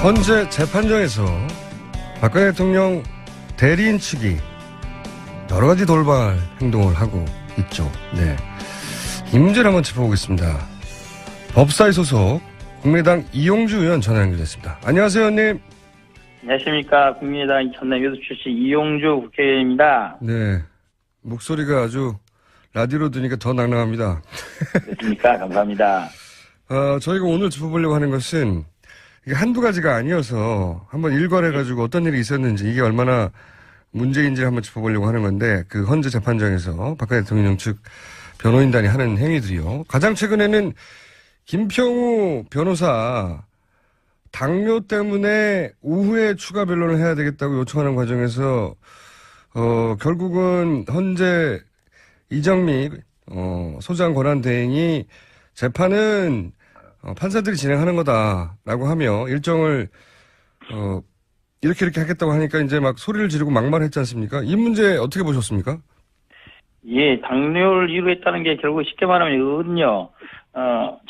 헌재 재판정에서 박근혜 대통령 대리인 측이 여러 가지 돌발 행동을 하고 있죠. 네. 이 문제를 한번 짚어보겠습니다. 법사위 소속 국민의당 이용주 의원 전화 연결됐습니다. 안녕하세요, 의원님. 안녕하십니까. 국민의당 전남교수 출신 이용주 국회의원입니다. 네. 목소리가 아주 라디오로 들으니까 더 낭낭합니다. 그렇습니까? 감사합니다. 저희가 오늘 짚어보려고 하는 것은 이게 한두 가지가 아니어서 한번 일괄해가지고 어떤 일이 있었는지 이게 얼마나 문제인지를 한번 짚어보려고 하는 건데 그 헌재 재판정에서 박근혜 대통령 측 변호인단이 하는 행위들이요. 가장 최근에는 김평우 변호사 당뇨 때문에 오후에 추가 변론을 해야 되겠다고 요청하는 과정에서 결국은 헌재 이정미 소장 권한대행이 재판은 판사들이 진행하는 거다라고 하며 일정을 이렇게 하겠다고 하니까 이제 막 소리를 지르고 막말했지 않습니까? 이 문제 어떻게 보셨습니까? 예, 당뇨를 이유로 했다는 게 결국 쉽게 말하면 이거거든요.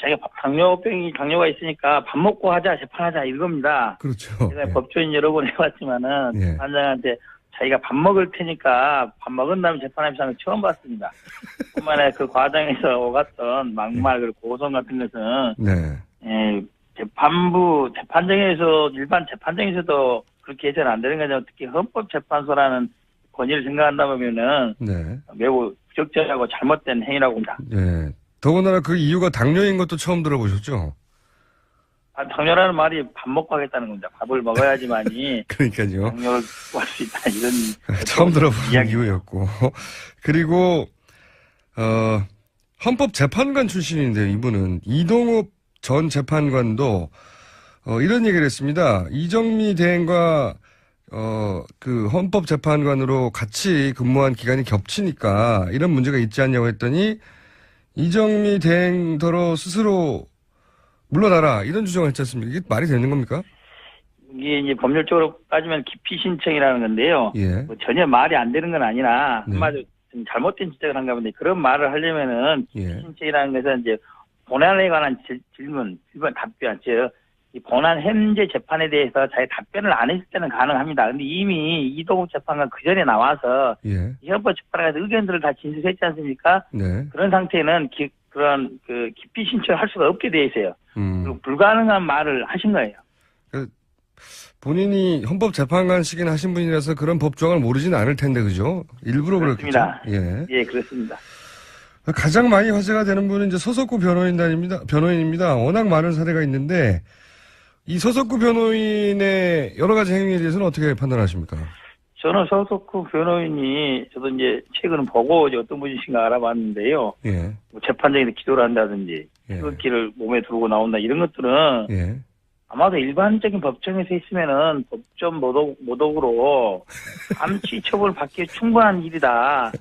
자기가 당뇨가 있으니까 밥 먹고 하자, 재판하자 이겁니다. 그렇죠. 제가 예. 법조인 여러 번 해봤지만은 예. 판장한테 자기가 밥 먹을 테니까 밥 먹은 다음에 재판하면서 하는 거 처음 봤습니다. 뿐만 아니라 그 과정에서 오갔던 막말 그리고 고성 같은 것은 네. 재판정에서 일반 재판정에서도 그렇게 해서는 안 되는 거죠. 특히 헌법재판소라는 권위를 생각한다면은 네. 매우 부적절하고 잘못된 행위라고 봅니다. 네. 더군다나 그 이유가 당뇨인 것도 처음 들어보셨죠? 당뇨라는 말이 밥 먹고 하겠다는 겁니다. 밥을 먹어야지만이 그러니까요. 당뇨를 구할 수 있다 이런 처음 들어본 이유였고 그리고 헌법재판관 출신인데 이분은 이동욱 전 재판관도 이런 얘기를 했습니다. 이정미 대행과 그 헌법재판관으로 같이 근무한 기간이 겹치니까 이런 문제가 있지 않냐고 했더니 이정미 대행더러 스스로 물러나라 이런 주장을 했지 않습니까? 이게 말이 되는 겁니까? 이게 이제 법률적으로 따지면 기피 신청이라는 건데요. 예. 뭐 전혀 말이 안 되는 건 아니라 네. 한마디로 좀 잘못된 지적을 한가 본데 그런 말을 하려면은 기피 예. 신청이라는 것은 이제 본안에 관한 질문, 답변, 즉 이 본안 현재 재판에 대해서 자기 답변을 안 했을 때는 가능합니다. 근데 이미 이동욱 재판관 그 전에 나와서 예. 헌법재판관에서 의견들을 다 진술했지 않습니까? 네. 그런 상태는 그런 기피 신청을 할 수가 없게 돼 있어요. 그리고 불가능한 말을 하신 거예요. 본인이 헌법재판관식이나 하신 분이라서 그런 법조항을 모르지는 않을 텐데, 그죠? 일부러 그렇습니다. 그렇겠죠? 예. 예, 그렇습니다. 가장 많이 화제가 되는 분은 이제 서석구 변호인입니다. 워낙 많은 사례가 있는데, 이 서석구 변호인의 여러 가지 행위에 대해서는 어떻게 판단하십니까? 저는 서석구 변호인이 저도 이제 최근 보고 어떤 분이신가 알아봤는데요. 예. 뭐 재판장에서 기도를 한다든지, 예. 태극기를 몸에 두르고 나온다 이런 것들은 예. 아마도 일반적인 법정에서 있으면은 법정 모독으로 암치 처벌을 받기 충분한 일이다.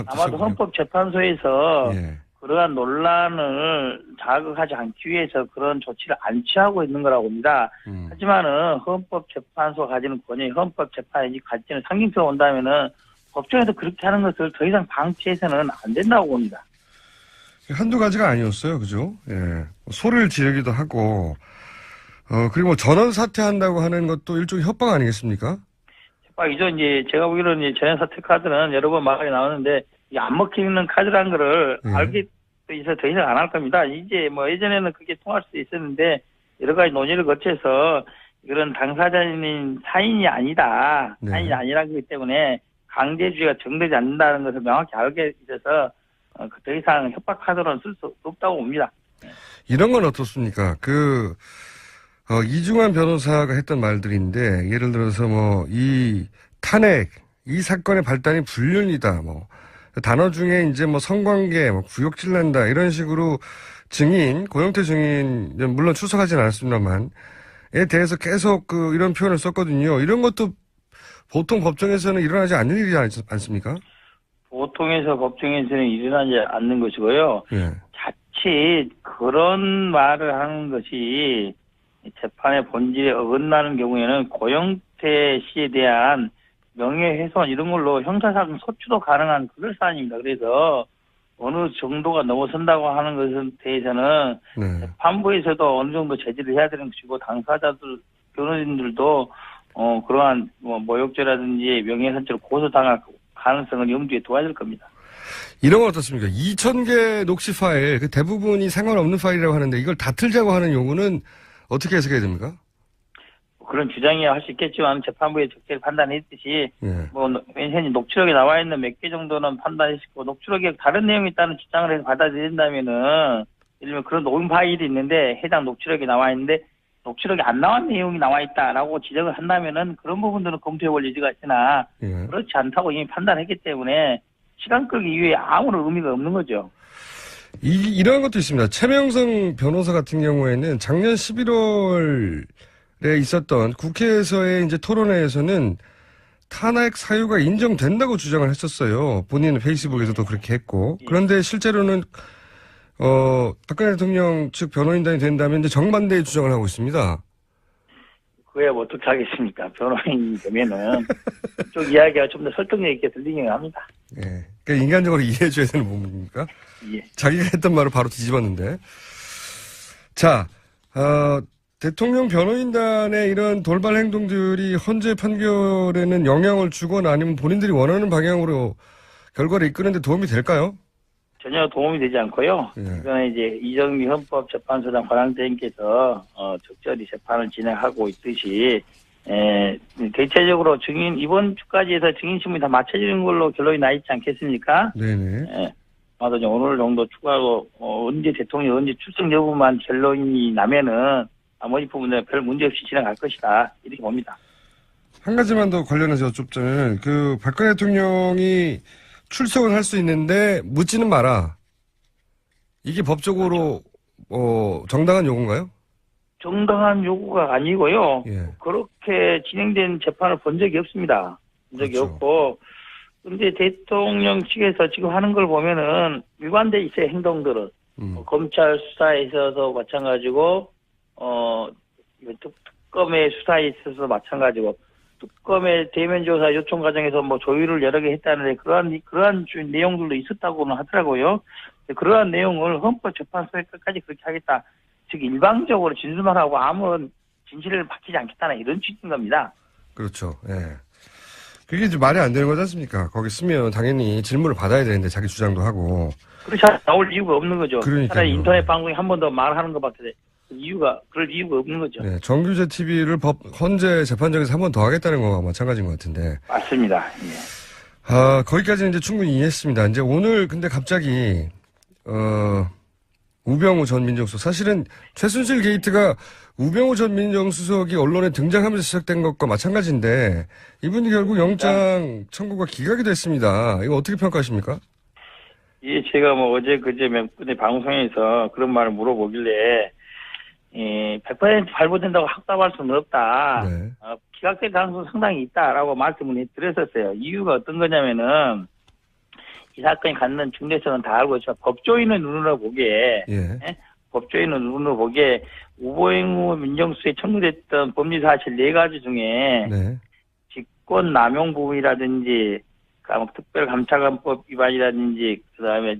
아마도 헌법재판소에서 예. 그러한 논란을 자극하지 않기 위해서 그런 조치를 안 취하고 있는 거라고 봅니다. 하지만은 헌법재판소가 가지는 권위, 헌법재판이 가지는 상징성이 온다면은 법정에서 그렇게 하는 것을 더 이상 방치해서는 안 된다고 봅니다. 한두 가지가 아니었어요. 그죠? 예. 소리를 지르기도 하고, 그리고 전원 사퇴한다고 하는 것도 일종의 협박 아니겠습니까? 협박이죠. 이제 제가 보기로는 이제 전원 사퇴 카드는 여러 번 말이 나오는데 이 안 먹히는 카드라는 거를 예. 알게 돼서 더 이상 안 할 겁니다. 이제 뭐 예전에는 그게 통할 수 있었는데 여러 가지 논의를 거쳐서 그런 당사자인 사인이 아니다. 네. 사인이 아니라기 때문에 강제주의가 정되지 않는다는 것을 명확히 알게 돼서 더 이상 협박 카드로는 쓸 수 없다고 봅니다. 이런 건 어떻습니까? 이중환 변호사가 했던 말들인데, 예를 들어서 이 탄핵, 이 사건의 발단이 불륜이다, 단어 중에 이제 성관계, 구역질 난다, 이런 식으로 고영태 증인, 물론 출석하진 않았습니다만, 에 대해서 계속 이런 표현을 썼거든요. 이런 것도 보통 법정에서는 일어나지 않는 일이지 않습니까? 보통에서 법정에서는 일어나지 않는 것이고요. 예. 자칫 그런 말을 하는 것이 재판의 본질에 어긋나는 경우에는 고영태 씨에 대한 명예훼손 이런 걸로 형사사건 소추도 가능한 그런 사안입니다. 그래서 어느 정도가 넘어선다고 하는 것에 대해서는 네. 재판부에서도 어느 정도 제지를 해야 되는 것이고 당사자들 변호인들도 그러한 모욕죄라든지 명예훼손죄로 고소당할 가능성을 염두에 둬야 될 겁니다. 이런 건 어떻습니까? 2,000개 녹취 파일, 그 대부분이 상관없는 파일이라고 하는데 이걸 다 틀자고 하는 요구는 어떻게 해석해야 됩니까? 그런 주장이야 할 수 있겠지만 재판부의 적절히 판단했듯이 예. 현재 녹취록에 나와 있는 몇 개 정도는 판단했고 녹취록에 다른 내용이 있다는 주장을 해서 받아들인다면은 예를 들면 그런 녹음 파일이 있는데 해당 녹취록에 나와 있는데 녹취록에 안 나온 내용이 나와 있다라고 지적을 한다면은 그런 부분들은 검토해 볼 여지가 있으나 예. 그렇지 않다고 이미 판단했기 때문에 시간 끌기 이외에 아무런 의미가 없는 거죠. 이런 것도 있습니다. 최명성 변호사 같은 경우에는 작년 11월에 있었던 국회에서의 이제 토론회에서는 탄핵 사유가 인정된다고 주장을 했었어요. 본인은 페이스북에서도 그렇게 했고. 그런데 실제로는, 박근혜 대통령 측 변호인단이 된다면 이제 정반대의 주장을 하고 있습니다. 그에 뭐 어떻게 하겠습니까? 변호인이 되면은 그쪽 이야기가 좀 더 설득력 있게 들리긴 합니다. 예. 그러니까 인간적으로 이해해줘야 되는 부분입니까? 예. 자기가 했던 말을 바로 뒤집었는데. 자, 대통령 변호인단의 이런 돌발 행동들이 헌재 판결에는 영향을 주거나 아니면 본인들이 원하는 방향으로 결과를 이끄는 데 도움이 될까요? 전혀 도움이 되지 않고요. 예. 이번에 이제 이정미 헌법재판소장 관장대행께서 적절히 재판을 진행하고 있듯이 대체적으로 이번 주까지 해서 증인신문이 다 맞춰지는 걸로 결론이 나 있지 않겠습니까? 네네. 아마도 이제 오늘 정도 추가로 언제 대통령이 언제 출석 여부만 결론이 나면은 나머지 부분은 별 문제 없이 진행할 것이다 이렇게 봅니다. 한 가지만 더 관련해서 여쭙자면 박근혜 대통령이 출석은 할 수 있는데 묻지는 마라. 이게 법적으로 정당한 요구인가요? 정당한 요구가 아니고요. 예. 그렇게 진행된 재판을 본 적이 없습니다. 본 적이 그렇죠. 없고. 근데 대통령 측에서 지금 하는 걸 보면은 일관돼 있어요, 행동들은. 검찰 수사에 있어서 마찬가지고, 특검의 수사에 있어서 마찬가지고, 특검의 대면 조사 요청 과정에서 뭐 조율을 여러 개 했다는데 그러한 내용들도 있었다고는 하더라고요. 그러한 내용을 헌법재판소에 끝까지 그렇게 하겠다. 즉 일방적으로 진술만 하고 아무런 진실을 밝히지 않겠다는 이런 취지인 겁니다. 그렇죠. 예. 그게 이제 말이 안 되는 거지 않습니까? 거기 쓰면 당연히 질문을 받아야 되는데 자기 주장도 하고. 그렇지 나올 이유가 없는 거죠. 그러니까요. 차라리 인터넷 방송에 한 번 더 말하는 것밖에 그럴 이유가 없는 거죠. 네, 정규제 TV를 헌재 재판정에서 한 번 더 하겠다는 거와 마찬가지인 것 같은데. 맞습니다. 예. 거기까지는 이제 충분히 이해했습니다. 이제 오늘 근데 갑자기, 우병우 전 민정수석. 사실은 최순실 게이트가 우병우 전 민정수석이 언론에 등장하면서 시작된 것과 마찬가지인데, 이분이 결국 영장 청구가 기각이 됐습니다. 이거 어떻게 평가하십니까? 예, 제가 뭐 어제 그제 몇 분의 방송에서 그런 말을 물어보길래, 100% 발부된다고 확답할 수는 없다. 네. 기각될 가능성이 상당히 있다라고 말씀을 드렸었어요. 이유가 어떤 거냐면은, 이 사건이 갖는 중대성은 다 알고 있지만, 법조인의 눈으로 보기에, 법조인의 눈으로 보기에, 우병우 민정수석에 청구됐던 법리 사실 4가지 중에, 네. 직권 남용 부분이라든지, 특별감찰관법 위반이라든지, 그 다음에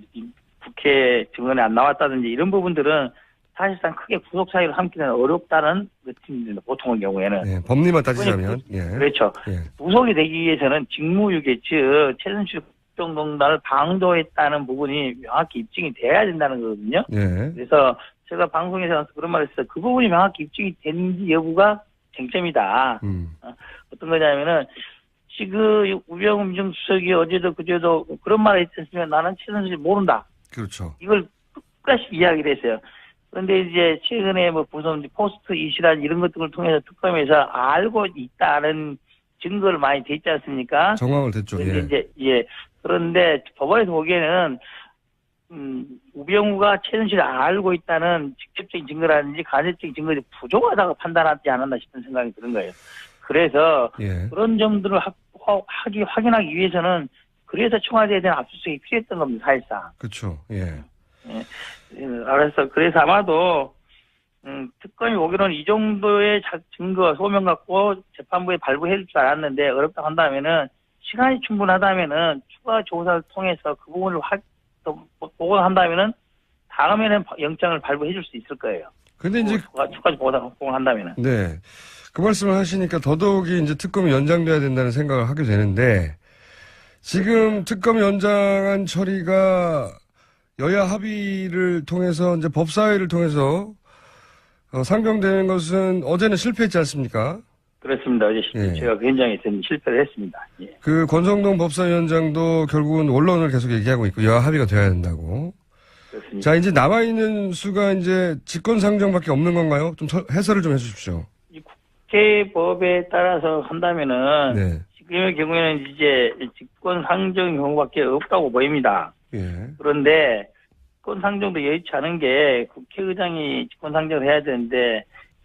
국회 증언에 안 나왔다든지, 이런 부분들은 사실상 크게 구속 사유를 함기는 어렵다는 느낌입니다. 보통의 경우에는. 네, 법리만 따지자면. 예. 그렇죠. 예. 구속이 되기 위해서는 직무유기, 즉 최순실 국정농단을 방조했다는 부분이 명확히 입증이 돼야 된다는 거거든요. 예. 그래서 제가 방송에서 그런 말을 했어요. 그 부분이 명확히 입증이 되는지 여부가 쟁점이다. 어떤 거냐면은 지금 우병우 민정수석이 어제도 그제도 그런 말을 했으면 나는 최순실 모른다. 그렇죠. 이걸 끝까지 이야기를 했어요. 그런데 이제 최근에 뭐 무슨 포스트 이슈란 이런 것들을 통해서 특검에서 알고 있다는 증거를 많이 댔지 않습니까? 정황을 댔죠. 그런데 그런데 법원에서 보기에는 우병우가 최순실을 알고 있다는 직접적인 증거라든지 간접적인 증거들이 부족하다고 판단하지 않았나 싶은 생각이 드는 거예요. 그래서 그런 점들을 확인하기 위해서는 그래서 청와대에 대한 압수수색이 필요했던 겁니다. 사실상. 그렇죠. 그래서 아마도 특검이 오기로는 이 정도의 증거 소명 갖고 재판부에 발부해 줄 줄 알았는데 어렵다고 한다면은 시간이 충분하다면은 추가 조사를 통해서 그 부분을 보고한다면은 다음에는 영장을 발부해 줄 수 있을 거예요. 근데 이제 추가 보고를 한다면은. 네. 그 말씀을 하시니까 더더욱이 이제 특검이 연장돼야 된다는 생각을 하게 되는데, 지금 특검 연장안 처리가 여야 합의를 통해서 이제 법사위를 통해서 상정되는 것은 어제는 실패했지 않습니까? 그렇습니다. 어제 예. 제가 그 현장에 있었는데 실패를 했습니다. 예. 그 권성동 법사위원장도 결국은 원론을 계속 얘기하고 있고 여야 합의가 돼야 된다고. 그렇습니다. 자, 이제 남아있는 수가 이제 직권상정밖에 없는 건가요? 좀 해설을 좀 해주십시오. 이 국회법에 따라서 한다면은 네. 지금의 경우에는 이제 직권 상정 경우밖에 없다고 보입니다. 예. 그런데 직권 상정도 여의치 않은 게 국회의장이 직권 상정을 해야 되는데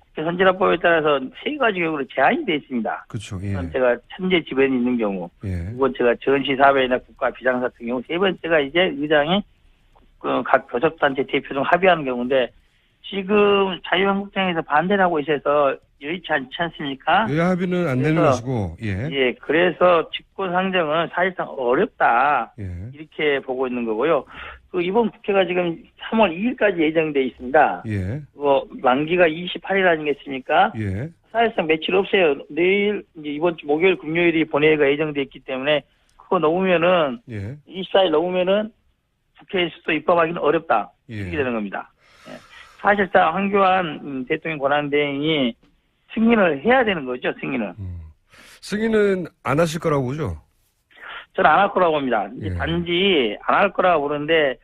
국회 선진화법에 따라서 세 가지 경우로 제한이 되어 있습니다. 그렇죠. 예. 첫 번째가 천재 지변이 있는 경우, 예. 두 번째가 전시사회나 국가 비상사 같은 경우, 세 번째가 이제 의장이 각 교섭단체 대표 중 합의하는 경우인데 지금 자유한국당에서 반대를 하고 있어서 여의치 않지 않습니까? 여야 합의는 안 되는 그래서, 것이고, 예. 예, 그래서 직권 상정은 사실상 어렵다. 예. 이렇게 보고 있는 거고요. 그 이번 국회가 지금 3월 2일까지 예정돼 있습니다. 예. 만기가 28일 아니겠습니까? 예. 사실상 며칠 없어요. 내일 이제 이번 주 목요일 금요일이 본회의가 예정돼 있기 때문에 그거 넘으면은 예. 24일 넘으면은 국회에서도 입법하기는 어렵다. 이렇게 예. 되는 겁니다. 예. 사실상 황교안 대통령 권한대행이 승인을 해야 되는 거죠. 승인을. 승인은 안 하실 거라고 보죠? 저는 안 할 거라고 봅니다. 이제 예. 단지 안 할 거라고 보는데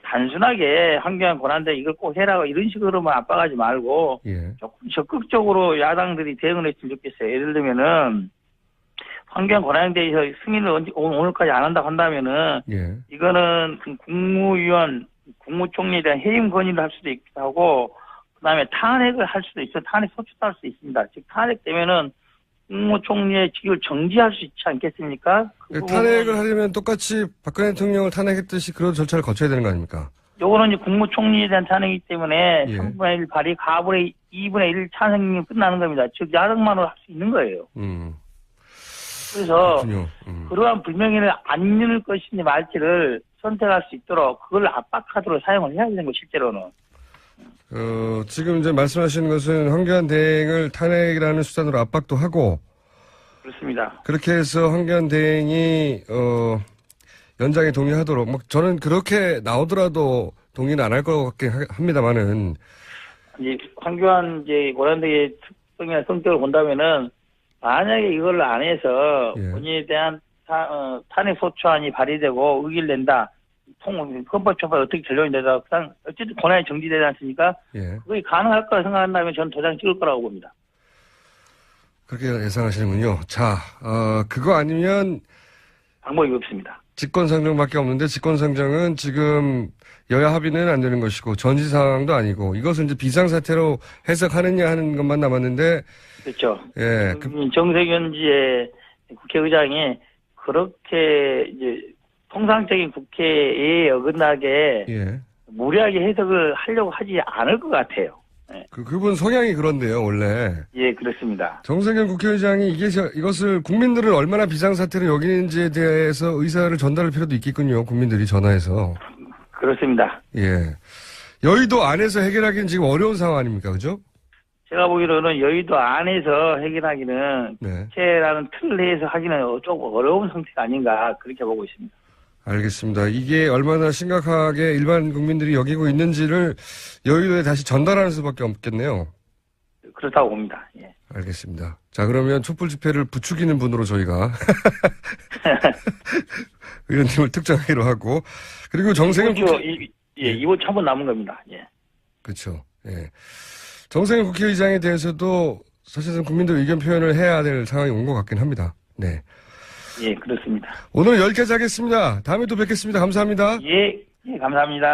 단순하게 황교안 권한대행 이걸 꼭 해라고 이런 식으로만 압박하지 말고 예. 조금 적극적으로 야당들이 대응을 했으면 좋겠어요. 예를 들면은 황교안 권한대행에서 승인을 오늘까지 안 한다고 한다면은 예. 이거는 국무위원, 국무총리에 대한 해임 건의를 할 수도 있기도 하고 그다음에 탄핵을 할 수도 있어요. 탄핵 소추도 할 수 있습니다. 즉 탄핵되면은 국무총리의 직을 정지할 수 있지 않겠습니까? 탄핵을 하려면 똑같이 박근혜 대통령을 탄핵했듯이 그런 절차를 거쳐야 되는 거 아닙니까? 요거는 이제 국무총리에 대한 탄핵이기 때문에 예. 3분의 1 발의 2분의 1 찬성이 끝나는 겁니다. 즉 야당만으로 할 수 있는 거예요. 그래서 그렇군요. 그러한 불명예를 안 읽을 것인지 말지를 선택할 수 있도록 그걸 압박하도록 사용을 해야 되는 거 실제로는. 지금 이제 말씀하시는 것은 황교안 대행을 탄핵이라는 수단으로 압박도 하고 그렇습니다. 그렇게 해서 황교안 대행이 연장에 동의하도록 저는 그렇게 나오더라도 동의는 안 할 것 같긴 합니다만은 이제 황교안 이제 권한대의 특성이나 성격을 본다면은 만약에 이걸 안 해서 예. 본인에 대한 탄핵 소추안이 발의되고 의기를 낸다. 헌법처벌 어떻게 결론이 되다. 그냥 어쨌든 권한이 정지되지 않습니까? 예. 그게 가능할 거라 생각한다면 저는 도장 찍을 거라고 봅니다. 그렇게 예상하시는군요. 자, 그거 아니면 방법이 없습니다. 직권상정밖에 없는데 직권상정은 지금 여야 합의는 안 되는 것이고 전시 상황도 아니고 이것은 이제 비상사태로 해석하느냐 하는 것만 남았는데 그렇죠. 예. 정세균지의 국회의장이 그렇게 이제 통상적인 국회에 어긋나게 예. 무리하게 해석을 하려고 하지 않을 것 같아요. 예. 그분 성향이 그런데요, 원래. 예, 그렇습니다. 정세균 국회의장이 이것을 국민들을 얼마나 비상사태로 여기는지에 대해서 의사를 전달할 필요도 있겠군요, 국민들이 전화해서. 그렇습니다. 예. 여의도 안에서 해결하기는 지금 어려운 상황 아닙니까, 그죠? 제가 보기로는 여의도 안에서 해결하기는 네. 국회라는 틀 내에서 하기는 조금 어려운 상태가 아닌가 그렇게 보고 있습니다. 알겠습니다. 이게 얼마나 심각하게 일반 국민들이 여기고 있는지를 여의도에 다시 전달하는 수밖에 없겠네요. 그렇다고 봅니다. 예. 알겠습니다. 자, 그러면 촛불 집회를 부추기는 분으로 저희가 의원님을 특정하기로 하고 그리고 정세균 이번 주 한 번 남은 겁니다. 예. 그렇죠. 예. 정세균 국회의장에 대해서도 사실상 국민들 의견 표현을 해야 될 상황이 온 것 같긴 합니다. 네. 예, 그렇습니다. 오늘 여기까지 하겠습니다. 다음에 또 뵙겠습니다. 감사합니다. 예, 감사합니다.